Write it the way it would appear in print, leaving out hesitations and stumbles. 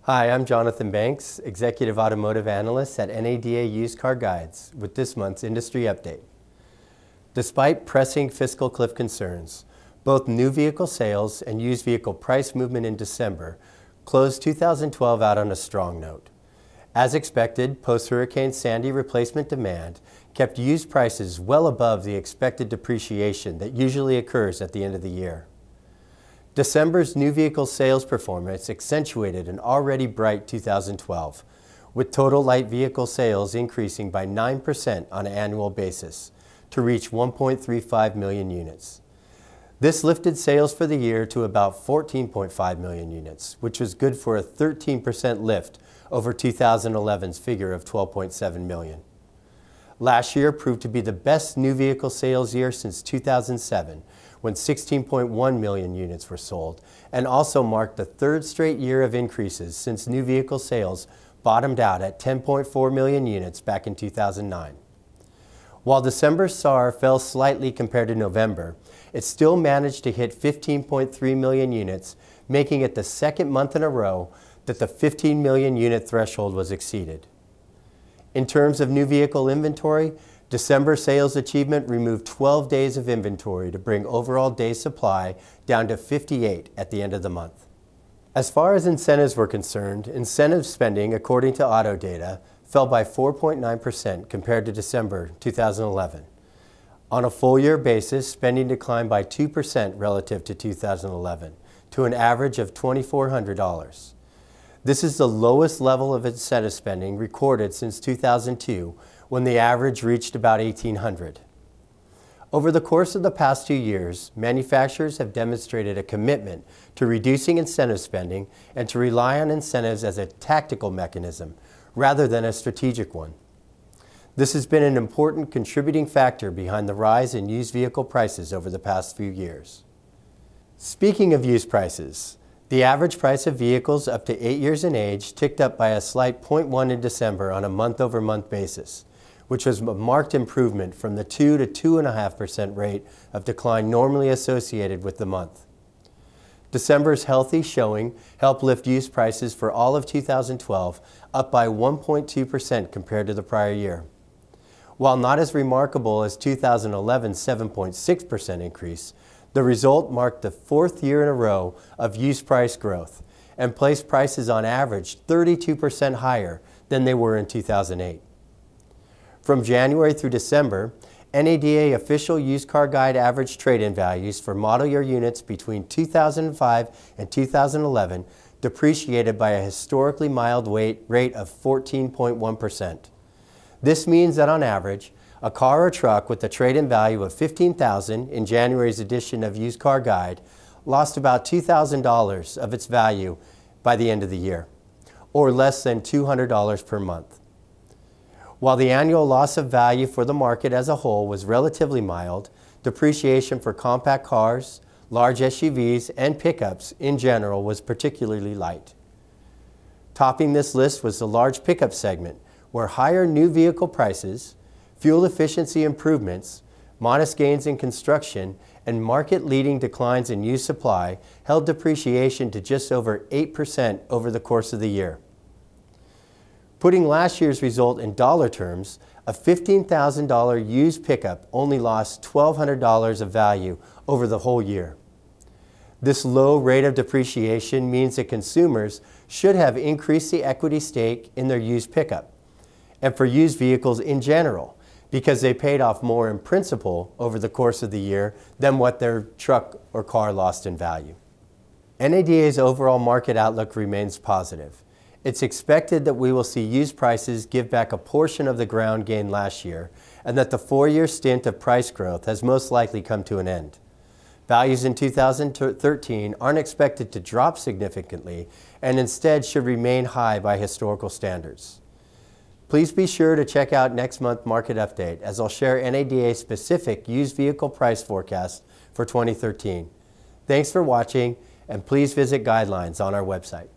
Hi, I'm Jonathan Banks, Executive Automotive Analyst at NADA Used Car Guides with this month's industry update. Despite pressing fiscal cliff concerns, both new vehicle sales and used vehicle price movement in December closed 2012 out on a strong note. As expected, post-Hurricane Sandy replacement demand kept used prices well above the expected depreciation that usually occurs at the end of the year. December's new vehicle sales performance accentuated an already bright 2012, with total light vehicle sales increasing by 9% on an annual basis to reach 1.35 million units. This lifted sales for the year to about 14.5 million units, which was good for a 13% lift over 2011's figure of 12.7 million. Last year proved to be the best new vehicle sales year since 2007, when 16.1 million units were sold, and also marked the third straight year of increases since new vehicle sales bottomed out at 10.4 million units back in 2009. While December's SAAR fell slightly compared to November, it still managed to hit 15.3 million units, making it the second month in a row that the 15 million unit threshold was exceeded. In terms of new vehicle inventory, December sales achievement removed 12 days of inventory to bring overall days supply down to 58 at the end of the month. As far as incentives were concerned, incentive spending, according to auto data, fell by 4.9% compared to December 2011. On a full-year basis, spending declined by 2% relative to 2011, to an average of $2,400. This is the lowest level of incentive spending recorded since 2002, when the average reached about $1,800. Over the course of the past 2 years, manufacturers have demonstrated a commitment to reducing incentive spending and to rely on incentives as a tactical mechanism rather than a strategic one. This has been an important contributing factor behind the rise in used vehicle prices over the past few years. Speaking of used prices, the average price of vehicles up to 8 years in age ticked up by a slight 0.1 in December on a month-over-month basis, which was a marked improvement from the 2 to 2.5% rate of decline normally associated with the month. December's healthy showing helped lift used prices for all of 2012 up by 1.2% compared to the prior year. While not as remarkable as 2011's 7.6% increase, the result marked the fourth year in a row of used price growth and placed prices on average 32% higher than they were in 2008. From January through December, NADA official used car guide average trade-in values for model year units between 2005 and 2011 depreciated by a historically mild rate of 14.1%. This means that on average, a car or truck with a trade-in value of $15,000 in January's edition of Used Car Guide lost about $2,000 of its value by the end of the year, or less than $200 per month. While the annual loss of value for the market as a whole was relatively mild, depreciation for compact cars, large SUVs, and pickups in general was particularly light. Topping this list was the large pickup segment, where higher new vehicle prices, fuel efficiency improvements, modest gains in construction, and market-leading declines in used supply held depreciation to just over 8% over the course of the year. Putting last year's result in dollar terms, a $15,000 used pickup only lost $1,200 of value over the whole year. This low rate of depreciation means that consumers should have increased the equity stake in their used pickup, and for used vehicles in general, because they paid off more in principal over the course of the year than what their truck or car lost in value. NADA's overall market outlook remains positive. It's expected that we will see used prices give back a portion of the ground gained last year, and that the 4-year stint of price growth has most likely come to an end. Values in 2013 aren't expected to drop significantly, and instead should remain high by historical standards. Please be sure to check out next month's market update, as I'll share NADA's specific used vehicle price forecast for 2013. Thanks for watching, and please visit guidelines on our website.